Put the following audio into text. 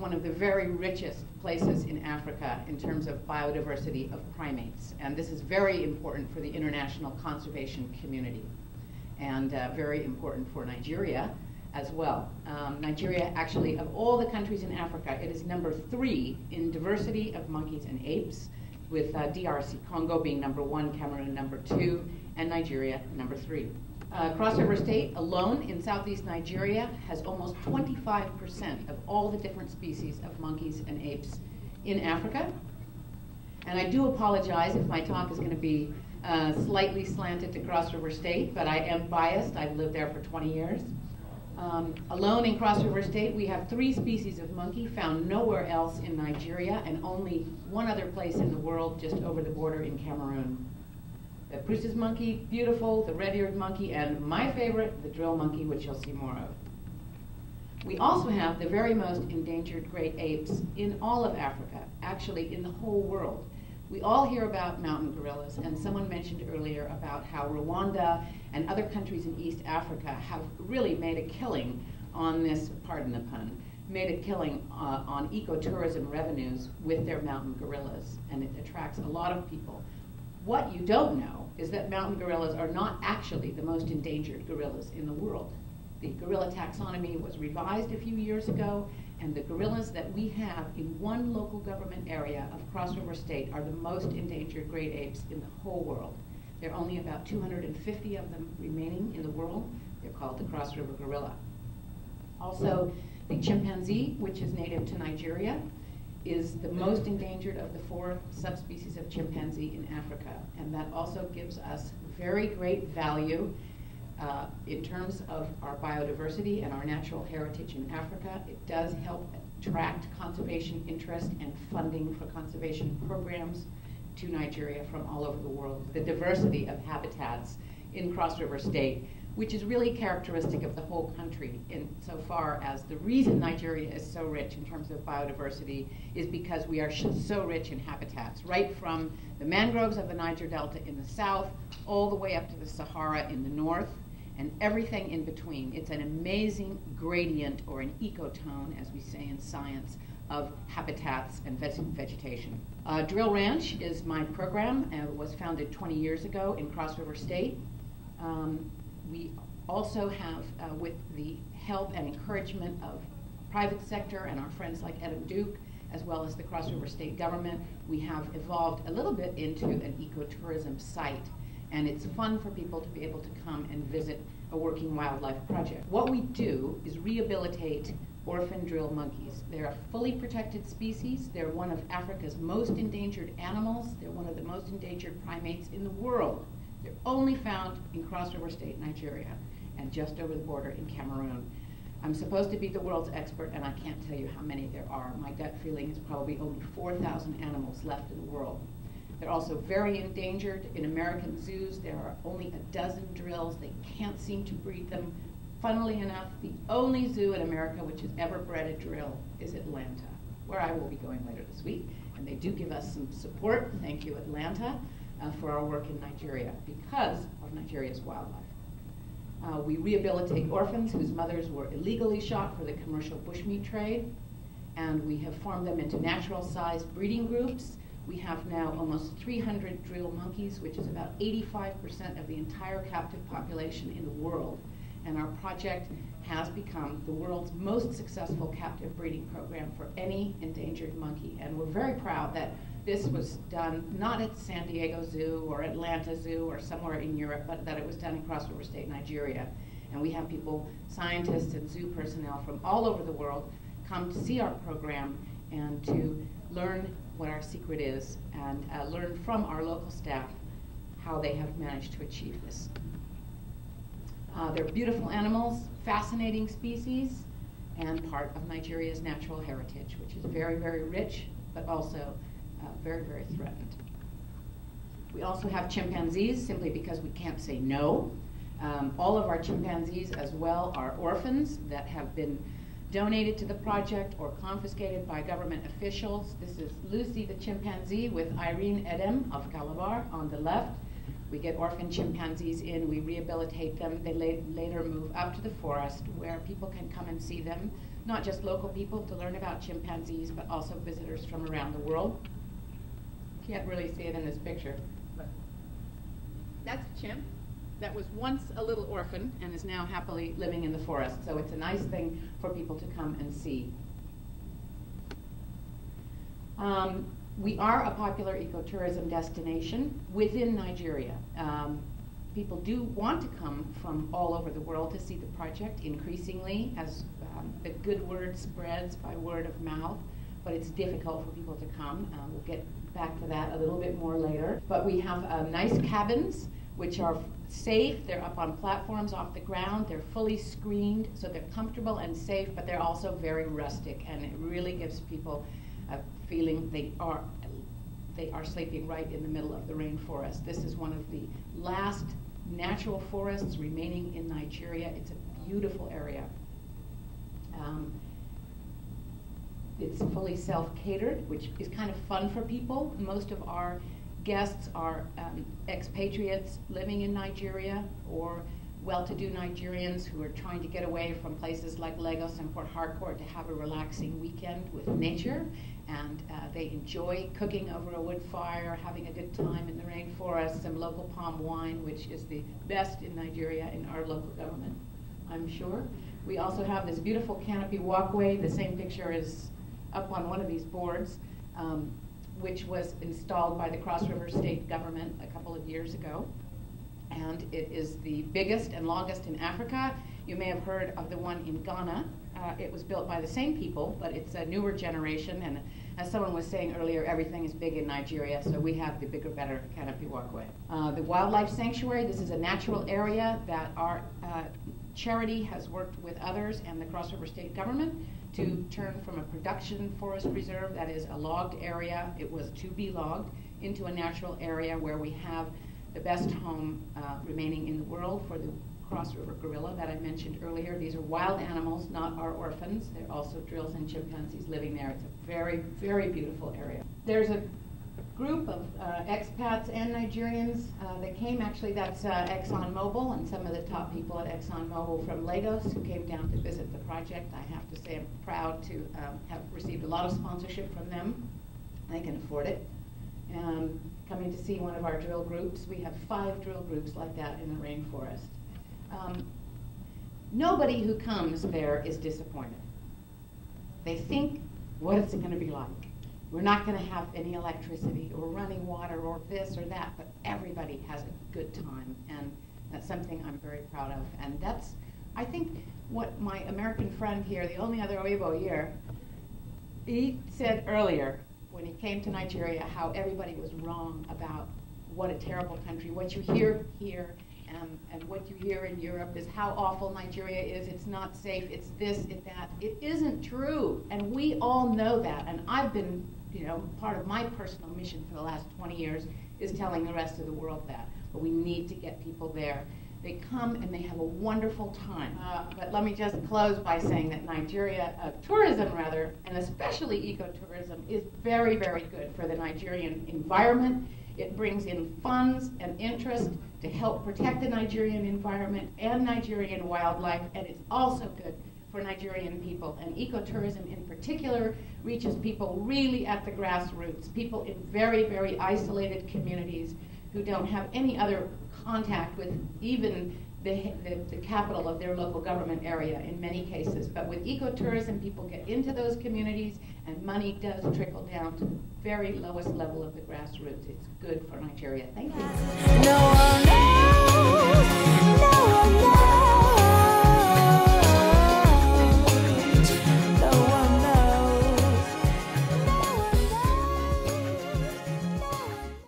one of the very richest places in Africa in terms of biodiversity of primates. And this is very important for the international conservation community, and very important for Nigeria as well. Nigeria, actually, of all the countries in Africa, it is number 3 in diversity of monkeys and apes, with DRC Congo being number 1, Cameroon number 2, and Nigeria number 3. Cross River State alone in southeast Nigeria has almost 25% of all the different species of monkeys and apes in Africa. And I do apologize if my talk is going to be slightly slanted to Cross River State, but I am biased. I've lived there for 20 years. Alone in Cross River State, we have 3 species of monkey found nowhere else in Nigeria, and only one other place in the world just over the border in Cameroon. The Prusa's monkey, beautiful, the red-eared monkey, and my favorite, the drill monkey, which you'll see more of. We also have the very most endangered great apes in all of Africa, actually in the whole world. We all hear about mountain gorillas, and someone mentioned earlier about how Rwanda and other countries in East Africa have really made a killing on this, pardon the pun, made a killing on ecotourism revenues with their mountain gorillas, and it attracts a lot of people. What you don't know is that mountain gorillas are not actually the most endangered gorillas in the world. The gorilla taxonomy was revised a few years ago, and the gorillas that we have in one local government area of Cross River State are the most endangered great apes in the whole world. There are only about 250 of them remaining in the world. They're called the Cross River gorilla. Also, the chimpanzee, which is native to Nigeria, is the most endangered of the 4 subspecies of chimpanzee in Africa. And that also gives us very great value in terms of our biodiversity and our natural heritage in Africa. It does help attract conservation interest and funding for conservation programs to Nigeria from all over the world. The diversity of habitats in Cross River State, which is really characteristic of the whole country insofar as the reason Nigeria is so rich in terms of biodiversity is because we are so rich in habitats, right from the mangroves of the Niger Delta in the south, all the way up to the Sahara in the north, and everything in between. It's an amazing gradient, or an ecotone, as we say in science, of habitats and vegetation. Drill Ranch is my program, and it was founded 20 years ago in Cross River State. We also have, with the help and encouragement of private sector and our friends like Adam Duke, as well as the Cross River State government, we have evolved a little bit into an ecotourism site. And it's fun for people to be able to come and visit a working wildlife project. What we do is rehabilitate orphan drill monkeys. They're a fully protected species. They're one of Africa's most endangered animals. They're one of the most endangered primates in the world. They're only found in Cross River State, Nigeria, and just over the border in Cameroon. I'm supposed to be the world's expert, and I can't tell you how many there are. My gut feeling is probably only 4,000 animals left in the world. They're also very endangered. In American zoos, there are only a dozen drills. They can't seem to breed them. Funnily enough, the only zoo in America which has ever bred a drill is Atlanta, where I will be going later this week. And they do give us some support. Thank you, Atlanta, for our work in Nigeria because of Nigeria's wildlife. We rehabilitate orphans whose mothers were illegally shot for the commercial bushmeat trade, and we have formed them into natural-sized breeding groups. We have now almost 300 drill monkeys, which is about 85% of the entire captive population in the world. And our project has become the world's most successful captive breeding program for any endangered monkey. And we're very proud that this was done not at San Diego Zoo or Atlanta Zoo or somewhere in Europe, but that it was done in Cross River State, Nigeria. And we have people, scientists and zoo personnel from all over the world come to see our program and to learn what our secret is and learn from our local staff how they have managed to achieve this. They're beautiful animals, fascinating species, and part of Nigeria's natural heritage, which is very, very rich, but also very, very threatened. We also have chimpanzees, simply because we can't say no. All of our chimpanzees as well are orphans that have been donated to the project or confiscated by government officials. This is Lucy the chimpanzee with Irene Edem of Calabar on the left. We get orphan chimpanzees in, we rehabilitate them. They later move up to the forest where people can come and see them not just local people to learn about chimpanzees, but also visitors from around the world. Can't really see it in this picture, but that's a chimp that was once a little orphan and is now happily living in the forest. So it's a nice thing for people to come and see. We are a popular ecotourism destination within Nigeria. People do want to come from all over the world to see the project increasingly as the good word spreads by word of mouth, but it's difficult for people to come. We'll get back to that a little bit more later. But we have nice cabins which are safe. They're up on platforms off the ground. They're fully screened, so they're comfortable and safe, but they're also very rustic, and it really gives people a feeling they are sleeping right in the middle of the rainforest. This is one of the last natural forests remaining in Nigeria. It's a beautiful area. It's fully self-catered, which is kind of fun for people. Most of our guests are expatriates living in Nigeria or well-to-do Nigerians who are trying to get away from places like Lagos and Port Harcourt to have a relaxing weekend with nature. And they enjoy cooking over a wood fire, having a good time in the rainforest, some local palm wine, which is the best in Nigeria in our local government, I'm sure. We also have this beautiful canopy walkway. The same picture is up on one of these boards, which was installed by the Cross River State government a couple of years ago. And it is the biggest and longest in Africa. You may have heard of the one in Ghana. It was built by the same people, but it's a newer generation. And as someone was saying earlier, everything is big in Nigeria, so we have the bigger, better canopy walkway. The wildlife sanctuary, this is a natural area that our charity has worked with others and the Cross River State government to turn from a production forest reserve, that is a logged area, it was to be logged, into a natural area where we have the best home remaining in the world for the Cross River gorilla that I mentioned earlier. These are wild animals, not our orphans. There are also drills and chimpanzees living there. It's a very, very beautiful area. There's a group of expats and Nigerians that came. Actually, that's ExxonMobil and some of the top people at ExxonMobil from Lagos who came down to visit the project. I have to say I'm proud to have received a lot of sponsorship from them. They can afford it. Coming to see one of our drill groups. We have 5 drill groups like that in the rainforest. Nobody who comes there is disappointed. They think, what is it going to be like? We're not going to have any electricity or running water or this or that, but everybody has a good time, and that's something I'm very proud of. And that's, I think, what my American friend here, the only other Oyibo here, he said earlier when he came to Nigeria how everybody was wrong about what a terrible country. What you hear here and what you hear in Europe is how awful Nigeria is. It's not safe. It's this, it's that. It isn't true, and we all know that. And I've been, part of my personal mission for the last 20 years is telling the rest of the world that. But we need to get people there. They come and they have a wonderful time. But let me just close by saying that Nigeria, tourism rather, and especially ecotourism, is very, very good for the Nigerian environment. It brings in funds and interest to help protect the Nigerian environment and Nigerian wildlife, and it's also good for Nigerian people. And ecotourism in particular reaches people really at the grassroots, people in very, very isolated communities who don't have any other contact with even the capital of their local government area in many cases. But with ecotourism, people get into those communities and money does trickle down to the very lowest level of the grassroots. It's good for Nigeria. Thank you. No one knows, no one knows.